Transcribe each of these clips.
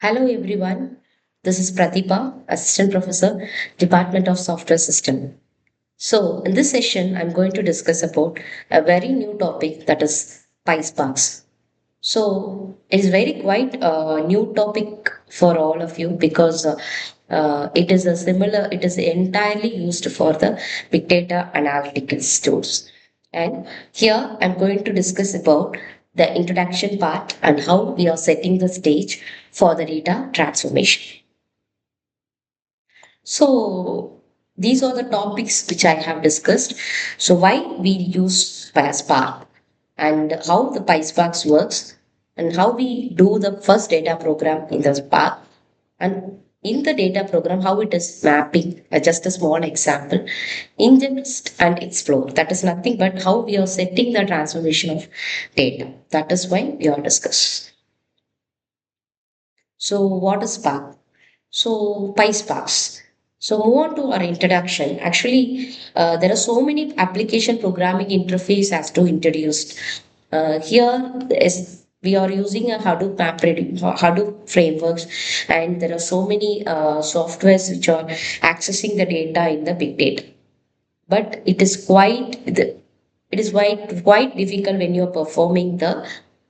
Hello everyone, this is Prathibha, Assistant Professor, Department of Software System. So in this session, I'm going to discuss about a very new topic that is PySparks. So it is very quite a new topic for all of you because it is entirely used for the big data analytical tools. And here I'm going to discuss about the introduction part and how we are setting the stage for the data transformation. So these are the topics which I have discussed. So why we use PySpark and how the PySpark works and how we do the first data program in the Spark and in the data program how it is mapping. Just a small example, ingest and explore. That is nothing but how we are setting the transformation of data. That is why we are discussed. So what is Spark? So PySparks. So move on to our introduction. Actually, there are so many application programming interface as to introduced. Here is we are using a Hadoop frameworks, and there are so many softwares which are accessing the data in the big data. But it is quite difficult when you're performing the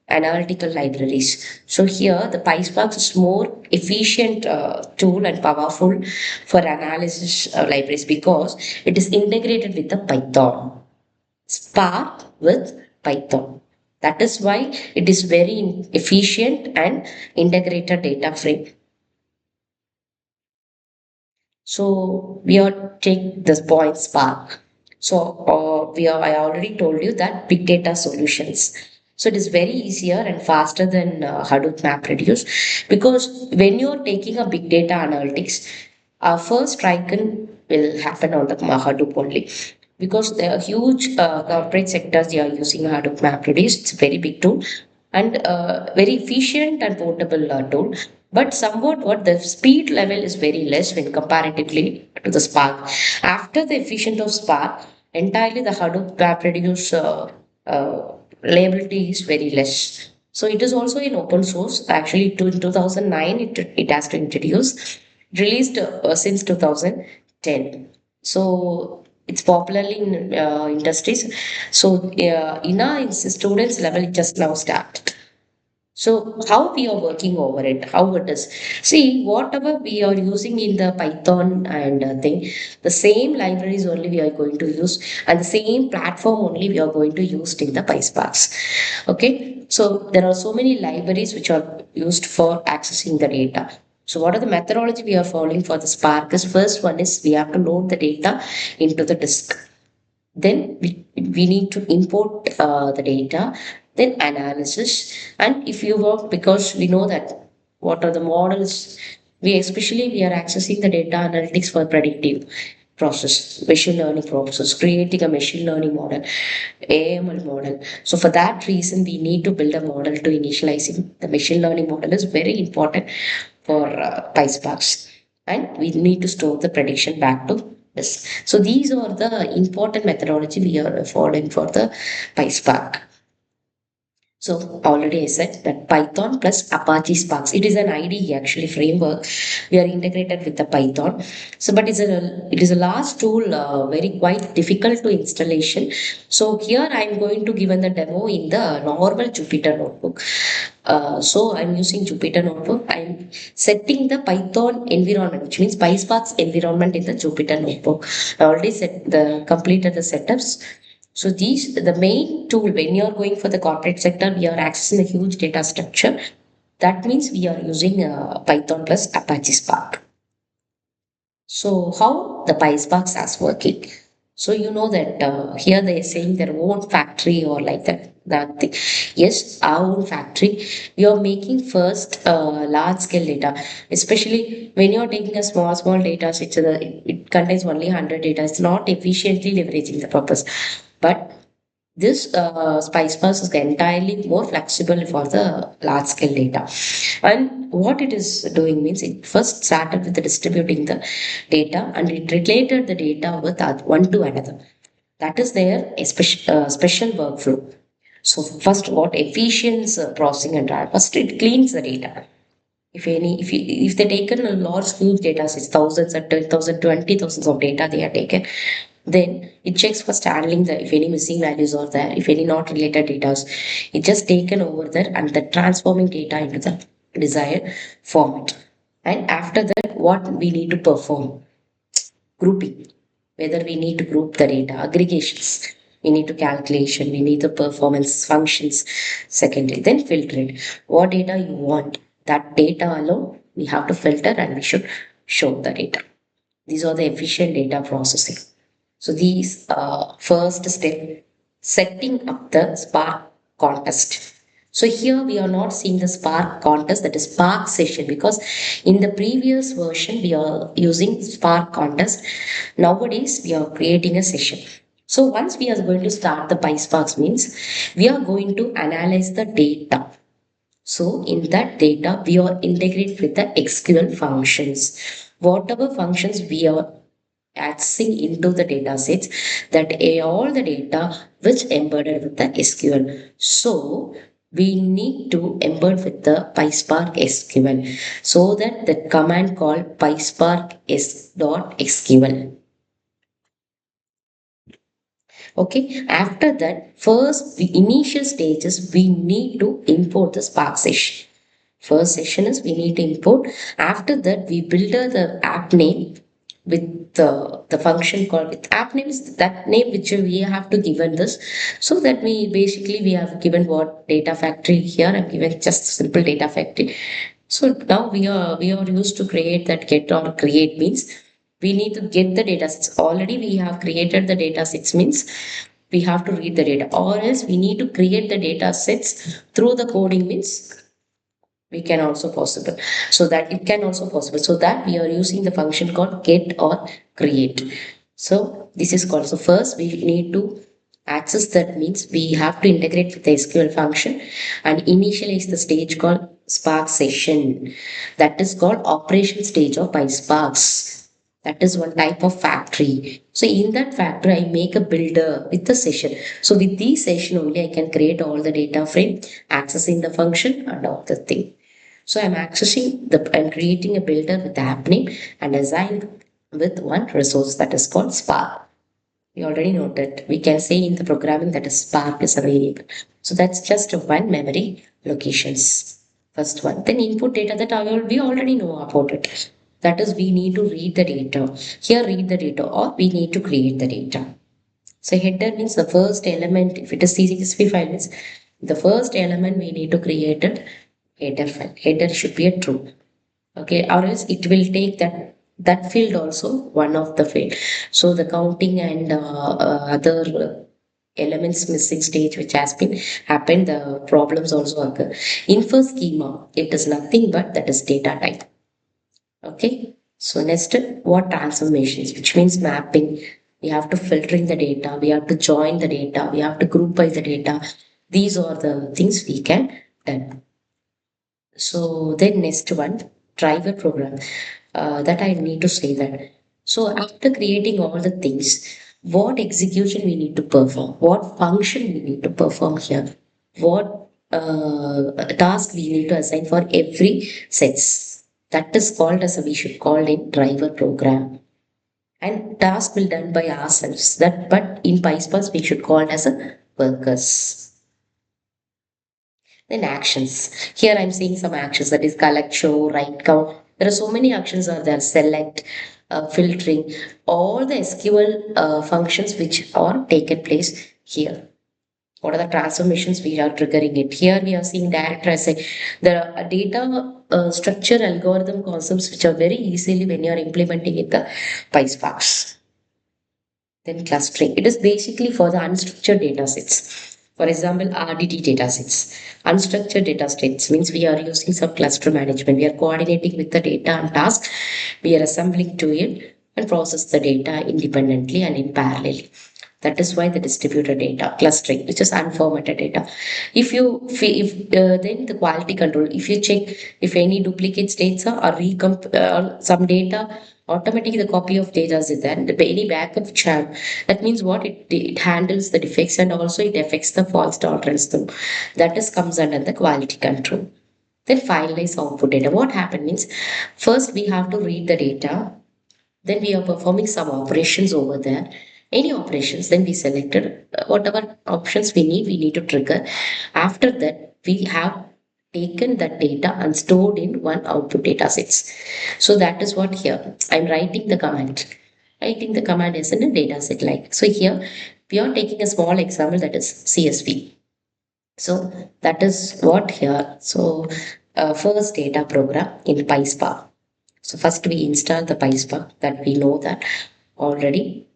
analytical libraries. So here the PySpark is more efficient tool and powerful for analysis libraries because it is integrated with the Python. Spark with Python. That is why it is very efficient and integrated data frame. So we are take this point Spark. So I already told you that big data solutions. So it is very easier and faster than Hadoop MapReduce because when you're taking a big data analytics, our first tricon will happen on the Hadoop only because there are huge corporate sectors they are using Hadoop MapReduce. It's a very big tool and very efficient and portable tool. But somewhat what the speed level is very less when comparatively to the Spark. After the efficient of Spark, entirely the Hadoop MapReduce reliability is very less. So it is also in open source. Actually, in 2009, it has to introduce, released since 2010. So it's popularly in industries. So in our students level, it just now started. So how we are working over it, how it is. See, whatever we are using in the Python and thing, the same libraries only we are going to use, and the same platform only we are going to use in the PySparks. Okay, so there are so many libraries which are used for accessing the data. So what are the methodology we are following for the Spark? Is first one is we have to load the data into the disk. Then we need to import the data, then analysis. And if you work, because we know that what are the models, we are accessing the data analytics for predictive process, machine learning process, creating a machine learning model, AML model. So for that reason, we need to build a model to initializing the machine learning model is very important for PySparks. And we need to store the prediction back to this. So these are the important methodology we are following for the PySpark. So already I said that Python plus Apache Sparks. It is an IDE actually framework. We are integrated with the Python. So, but it is a large tool, very quite difficult to installation. So here I am going to given the demo in the normal Jupyter notebook. So I'm using Jupyter notebook. I'm setting the Python environment, which means PySpark's environment in the Jupyter notebook. I already completed the setups. So these the main tool when you are going for the corporate sector, we are accessing a huge data structure. That means we are using Python plus Apache Spark. So how the PySparks is working? So you know that here they are saying their own factory or like that thing. Yes, our own factory. We are making first large scale data, especially when you are taking a small data. It contains only 100 data. It's not efficiently leveraging the purpose, but this spice bus is entirely more flexible for the large scale data. And what it is doing means it first started with the distributing the data and it related the data with one to another. That is their special workflow. So first what efficient processing and first it cleans the data. If they taken a large huge data sets, thousands and 10,000, 20,000 of data they are taken, then it checks first handling the if any missing values are there, if any not related data, it just taken over there and the transforming data into the desired format. And after that, what we need to perform? Grouping. Whether we need to group the data, aggregations, we need to calculation, we need the performance functions, secondary, then filter it. What data you want, that data alone, we have to filter and we should show the data. These are the efficient data processing. So these first step, setting up the Spark contest. So here we are not seeing the Spark contest, that is Spark session, because in the previous version we are using Spark contest. Nowadays we are creating a session. So once we are going to start the PySparks means we are going to analyze the data. So in that data, we are integrate with the SQL functions. Whatever functions we are accessing into the data sets, that all the data which embedded with the SQL. So we need to embed with the PySpark SQL so that the command called PySpark s.sql. Okay, after that, first the initial stages we need to import the Spark session. First session is we need to import. After that, we build the app name with the function called with app name is that name which we have to given this. So that we have given what data factory here. I'm given just simple data factory. So now we are used to create that get or create means we need to get the data sets. Already we have created the data sets means we have to read the data, or else we need to create the data sets through the coding means we can also possible, so that it can also possible, so that we are using the function called get or create. So this is called, so first we need to access, that means we have to integrate with the SQL function and initialize the stage called Spark session, that is called operation stage of PySparks. That is one type of factory. So in that factory, I make a builder with the session. So with this session only, I can create all the data frame, accessing the function and all the thing. So I'm creating a builder with the app name and assigned with one resource that is called Spark. We already noted. We can say in the programming that a Spark is a variable. So that's just one memory locations. First one. Then input data that we already know about it. That is, we need to read the data. Here, read the data, or we need to create the data. So header means the first element. If it is C6 file means the first element we need to create it header file. Header should be a true. Okay, or else it will take that field also one of the field. So the counting and other elements missing stage which has been happened, the problems also occur. Info schema, it is nothing but that is data type. Okay, so next, what transformations, which means mapping. We have to filtering the data, we have to join the data, we have to group by the data. These are the things we can done. So then next one, driver program. That I need to say that. So after creating all the things, what execution we need to perform, what function we need to perform here, what task we need to assign for every sets. That is called as we should call it driver program. And task will done by ourselves. That, but in PySpark we should call it as a workers. Then actions. Here I'm seeing some actions, that is collect, show, write, count. There are so many actions are there. Select, filtering, all the SQL functions which are taken place here. What are the transformations we are triggering it? Here we are seeing director assay. There are data structure algorithm concepts which are very easily when you are implementing it the PySparks. Then clustering. It is basically for the unstructured data sets. For example, RDT data sets. Unstructured data sets means we are using some cluster management. We are coordinating with the data and task. We are assembling to it and process the data independently and in parallel. That is why the distributed data clustering, which is unformatted data. Then the quality control. If you check if any duplicate states are or some data, automatically the copy of data is there. Any backup chart, that means what it handles the defects and also it affects the false tolerance too. That is comes under the quality control. Then finalize output data. What happened means, first we have to read the data, then we are performing some operations over there. Any operations, then we selected whatever options we need to trigger. After that, we have taken that data and stored in one output data sets. So that is what here I'm writing the command. Writing the command is in a data set like. So here we are taking a small example, that is CSV. So that is what here. So first data program in PySpark. So first we install the PySpark, that we know that already.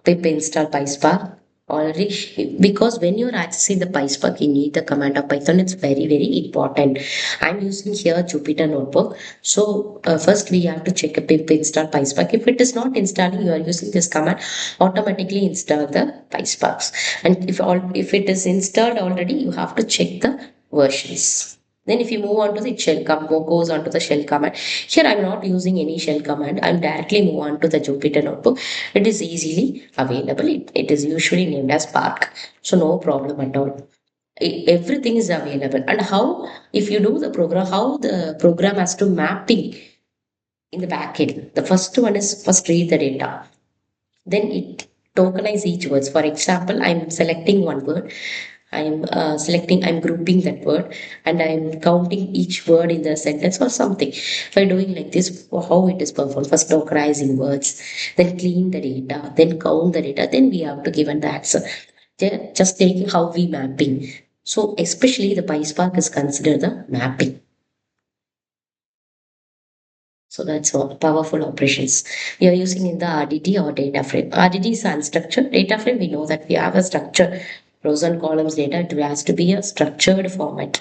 Pip install PySpark already, because when you're accessing the PySpark, you need the command of Python. It's very, very important. I'm using here Jupyter Notebook. So first we have to check a pip install PySpark. If it is not installing, you are using this command, automatically install the PySparks. And if it is installed already, you have to check the versions. Then if you move on to the shell command, goes on to the shell command. Here I'm not using any shell command. I'm directly move on to the Jupyter Notebook. It is easily available. It is usually named as Spark. So no problem at all. Everything is available. And how, if you do the program, how the program has to mapping in the backend. The first one is first read the data. Then it tokenize each words. For example, I'm selecting one word. I'm grouping that word, and I'm counting each word in the sentence or something. By doing like this, how it is performed. First tokenizing words, then clean the data, then count the data, then we have to give an answer. Just taking how we mapping. So especially the PySpark is considered the mapping. So that's all powerful operations. We are using in the RDT or data frame. RDT is unstructured. Data frame, we know that we have a structure, rows and columns data. It has to be a structured format.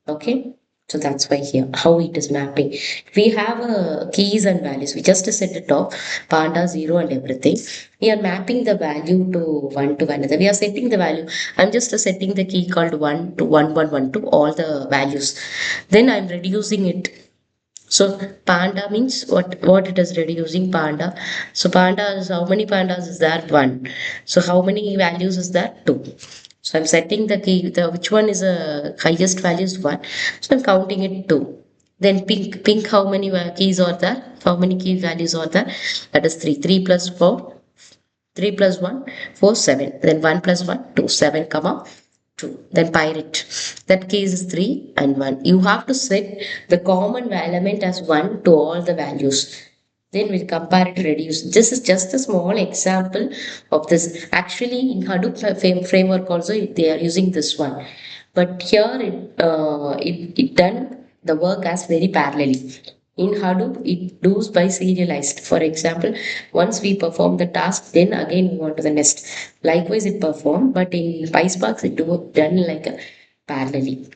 Okay. So that's why here, how it is mapping. We have keys and values. We just set it off, panda, zero, and everything. We are mapping the value to one to another. We are setting the value. I'm just setting the key called one to 111 to all the values. Then I'm reducing it. So panda means what it is reducing panda. So panda is, how many pandas is there? One. So how many values is there? Two. So I'm setting the key, the which one is the highest value is one. So I'm counting it two. Then pink, how many keys are there? How many key values are there? That is three. Three plus four. 3 plus 1, 4, 7. Then 1 plus 1, 2, 7, comma, 2. Then pirate. That case is 3 and 1. You have to set the common element as 1 to all the values. Then we'll compare it, reduce. This is just a small example of this. Actually, in Hadoop framework also, they are using this one. But here it done the work as very parallelly. In Hadoop, it does by serialized. For example, once we perform the task, then again move on to the next. Likewise, it perform, but in PySpark, it do done like a parallelly.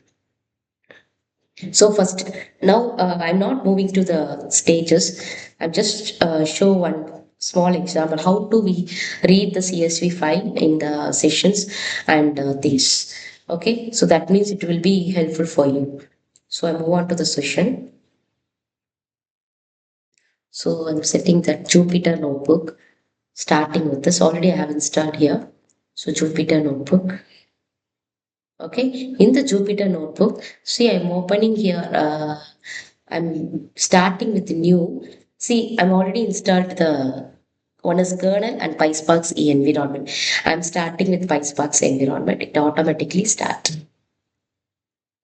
So first, now I'm not moving to the stages. I'm just show one small example. How do we read the CSV file in the sessions and these? Okay, so that means it will be helpful for you. So I move on to the session. So I'm setting that Jupyter Notebook, starting with this. Already I have installed here. So Jupyter Notebook. Okay, in the Jupyter Notebook, see I'm opening here. I'm starting with the new. See, I'm already installed the one is kernel and PySpark's environment. I'm starting with PySpark's environment. It automatically start.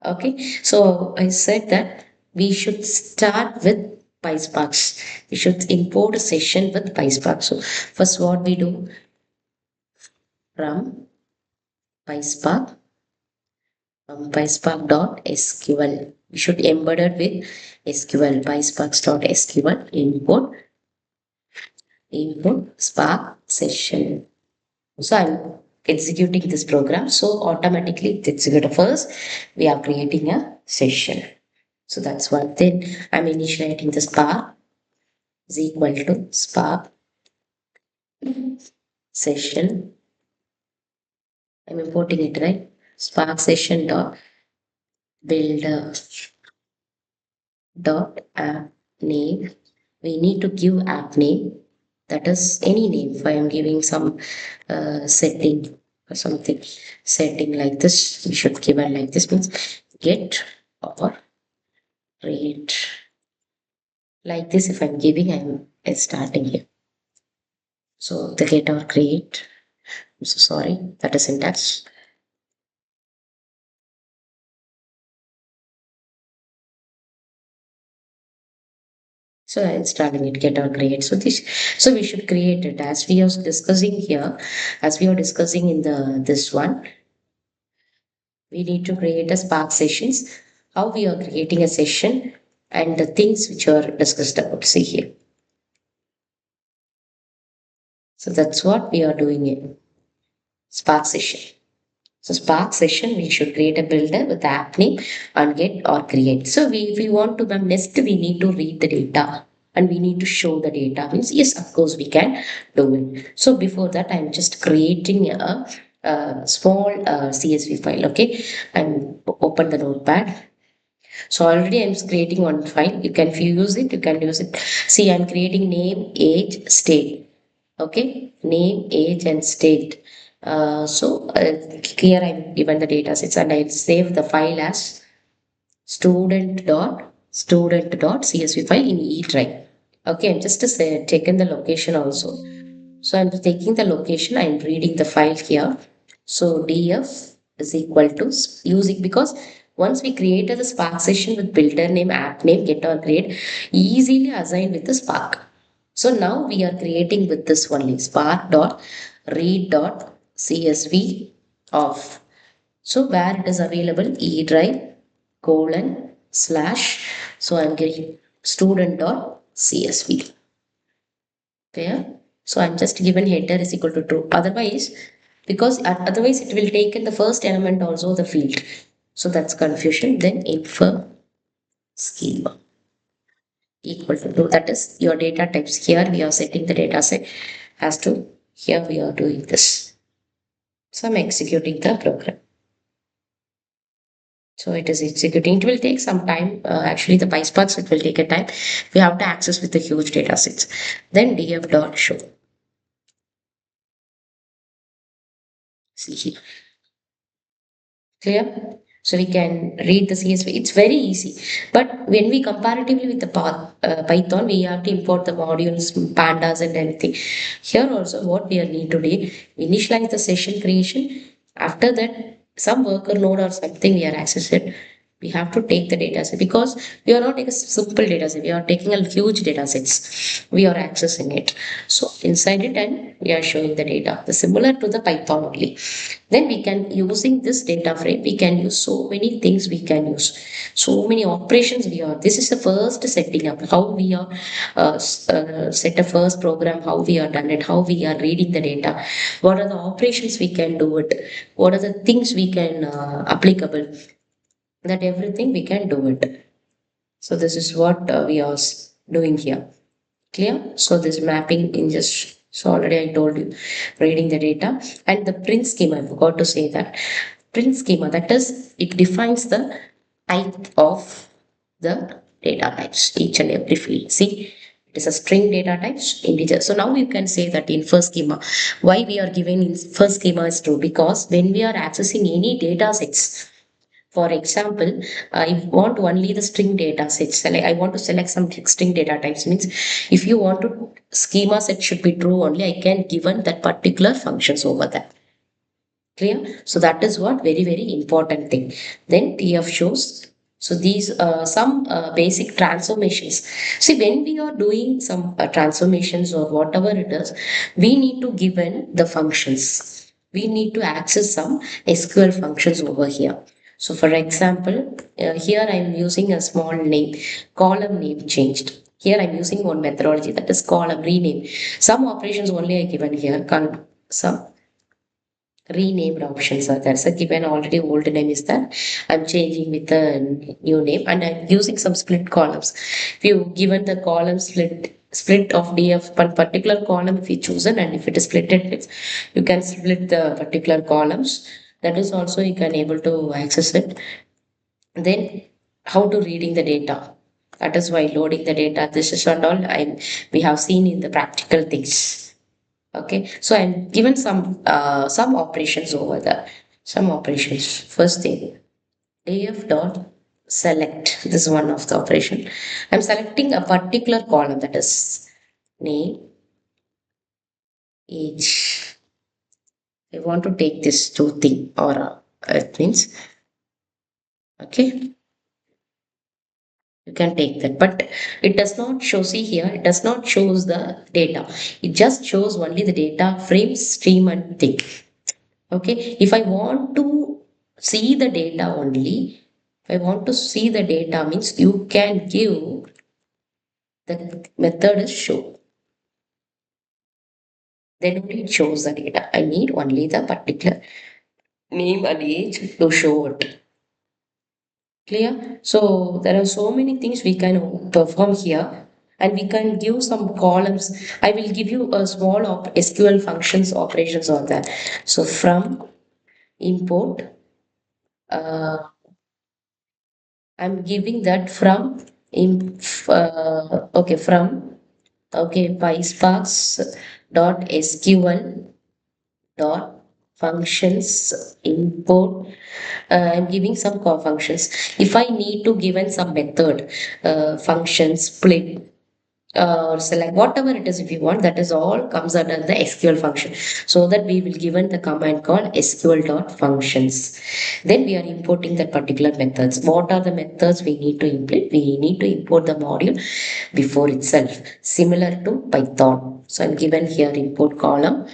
Okay, so I said that we should start with PySparks. We should import a session with PySpark. So first what we do, from PySpark, PySpark.sql. We should embed it with SQL, PySparks.sql, input Spark session. So I'm executing this program. So automatically it's executed. First, we are creating a session. So that's one thing. I'm initiating the Spark is equal to Spark session. I'm importing it, right? Spark session dot builder dot app name. We need to give app name. That is any name. If I am giving some setting or something, setting like this, we should give it like this, means get or create. Like this, if I'm giving, I'm starting here. So the get or create. I'm so sorry, that is syntax. So I'm installing it, get or create. So this, so we should create it as we are discussing here, as we are discussing in the this one. We need to create a Spark sessions. How we are creating a session and the things which are discussed about. See here. So that's what we are doing in Spark session. So Spark session, we should create a builder with the app name and get or create. So if we want to next, we need to read the data and we need to show the data. Means yes, of course we can do it. So before that, I'm just creating a small CSV file. Okay, and open the notepad. So already I'm creating one file. You can, if you use it, you can use it. See, I'm creating name, age, state. Okay, name, age, and state. Here I'm given the data sets and I'll save the file as student.csv file in E drive. Okay, I'm just taken the location also. So I'm taking the location, I'm reading the file here. So df is equal to using, because once we created the Spark session with builder name, app name, get or create, easily assigned with the Spark. So now we are creating with this only Spark dot read dot CSV of. So where it is available, E drive colon slash. So I'm getting student dot CSV. Clear? So I'm just given header is equal to true. Otherwise, because otherwise it will take in the first element also the field. So that's confusion. Then info schema equal to true. That is your data types. Here we are setting the data set as to, here we are doing this. So I'm executing the program. So it is executing. It will take some time. Actually, the PySparks, it will take a time. We have to access with the huge data sets. Then df dot show. See here. Clear? So we can read the CSV. It's very easy. But when we comparatively with the Python, we have to import the modules, pandas, and everything. Here also, what we are need to do, initialize the session creation. After that, some worker node or something we are accessed. We have to take the data set, because we are not taking a simple data set. We are taking a huge data sets. We are accessing it. So inside it, and we are showing the data. The similar to the Python only. Then we can, using this data frame, we can use so many things, we can use so many operations. We are, this is the first setting up how we are set a first program, how we are done it, how we are reading the data, what are the operations we can do it, what are the things we can applicable, that everything we can do it. So this is what we are doing here. Clear? So this mapping in just, so already I told you, reading the data. And the print schema, I forgot to say that. Print schema, that is, it defines the type of the data types, each and every field. See, it is a string data types, integer. So now you can say that in first schema, why we are giving in first schema is true, because when we are accessing any data sets, for example, I want only the string data sets. I want to select some string data types. Means if you want to schema set should be true only, I can given that particular functions over there. Clear? So that is what very important thing. Then TF shows. So these some basic transformations. See, when we are doing some transformations or whatever it is, we need to given the functions. We need to access some SQL functions over here. So for example, here I'm using a small name, column name changed. Here I'm using one methodology, that is column rename. Some operations only I given here, some renamed options are there. So given already old name is there, I'm changing with the new name, and I'm using some split columns. If you given the column split of df one particular column, if you chosen, and if it is splitted, you can split the particular columns. That is also you can able to access it. Then how to reading the data. That is why loading the data. This is and all I we have seen in the practical things. Okay, so I'm given some operations over there. Some operations. First thing, df dot select. This is one of the operation. I'm selecting a particular column, that is name, age. I want to take this two thing, or it means, okay, you can take that, but it does not show. See here, it does not shows the data. It just shows only the data frame, stream, and thing. Okay, if I want to see the data only, if I want to see the data means you can give the method is show. Then only it shows the data. I need only the particular name and age to show it. Clear? So there are so many things we can perform here, and we can give some columns. I will give you a small SQL functions operations on that. So from import, uh, I'm giving that from okay, from okay, PySparks dot SQL dot functions import. I'm giving some core functions. If I need to given some method, function split, or select whatever it is, if you want, that is all comes under the SQL function. So that we will given the command called SQL dot functions. Then we are importing that particular methods. What are the methods we need to import? We need to import the module before itself, similar to Python. So I'm given here import column,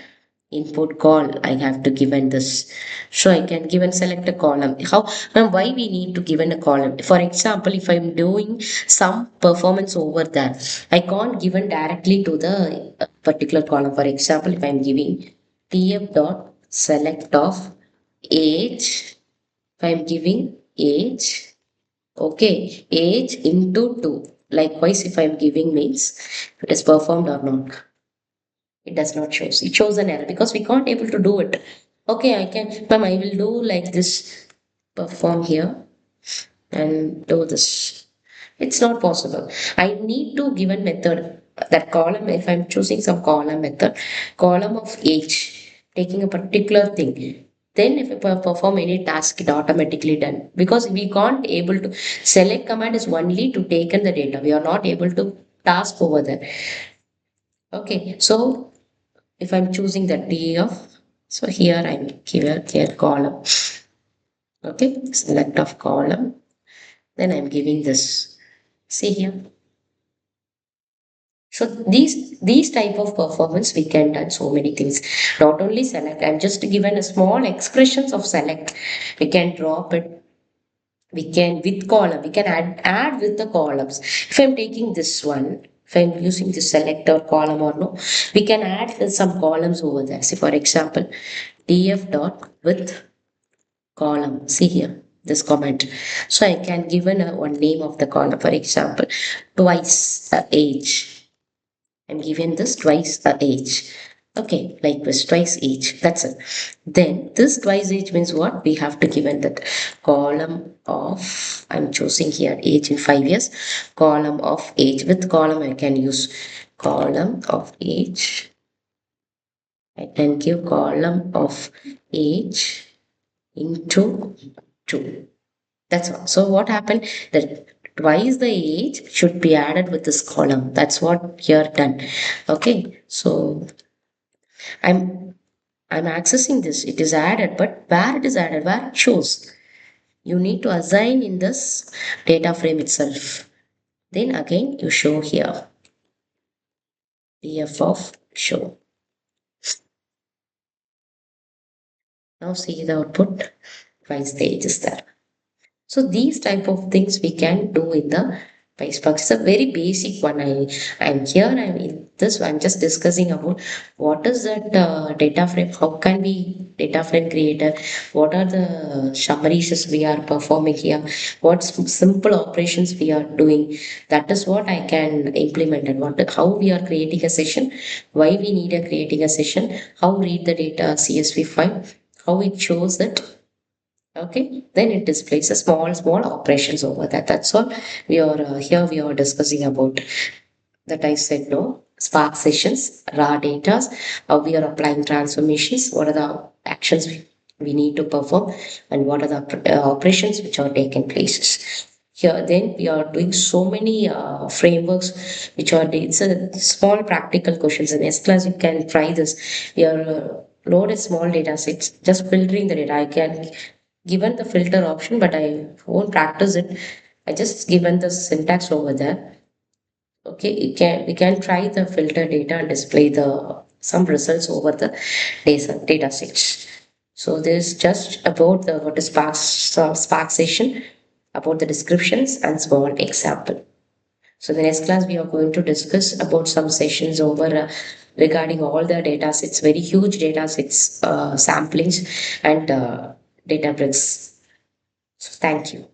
input call. I have to given this, so I can give and select a column. How and why we need to given a column? For example, if I'm doing some performance over there, I can't given directly to the particular column. For example, if I'm giving tf dot select of age, if I'm giving age, okay, age into 2, likewise if I'm giving means it is performed or not, it does not show. It shows an error because we can't able to do it. Okay, I can, ma'am, I will do like this, perform here and do this. It's not possible. I need to give a method, that column. If I'm choosing some column method, column of age, taking a particular thing, then if I perform any task, it automatically done, because we can't able to select command is only to take in the data. We are not able to task over there. Okay, so if I'm choosing the D of, so here I'm given here column. Okay, select of column. Then I'm giving this. See here. So these type of performance we can done so many things. Not only select. I'm just given a small expressions of select. We can drop it. We can with column. We can add with the columns. If I'm taking this one, if I'm using the selector column or no, we can add some columns over there. See, for example, df dot with column. See here, this comment. So I can given a one name of the column. For example, twice the age. I'm given this twice the age. Okay, like this twice age. That's it. Then this twice age means what? We have to given that column of, I'm choosing here age in 5 years. Column of age. With column I can use column of age. I can give column of age into 2. That's all. So what happened? That twice the age should be added with this column. That's what here done. Okay. So I'm I'm accessing this. It is added, but where it is added, where it shows. You need to assign in this data frame itself. Then again you show here. df of show. Now see the output. Twice the age is there. So these type of things we can do in the PySpark. It's a very basic one. I'm here. I'm in this. I'm just discussing about what is that data frame. How can we data frame creator? What are the summaries we are performing here? What simple operations we are doing? That is what I can implement, and what how we are creating a session. Why we need a creating a session? How read the data CSV file? How it shows it. Okay, then it displays a small operations over that. That's all we are here. We are discussing about that. I said no Spark sessions, raw data, how we are applying transformations. What are the actions we need to perform, and what are the operations which are taking places. here. Then we are doing so many frameworks which are, it's a small practical questions. In S class, you can try this. We are load a small data sets, just filtering the data. I can given the filter option, but I won't practice it. I just given the syntax over there. Okay, we can try the filter data and display the some results over the data sets. So this is just about the what is Spark session, about the descriptions and small example. So the next class we are going to discuss about some sessions over regarding all the data sets, very huge data sets, samplings and data bricks. So thank you.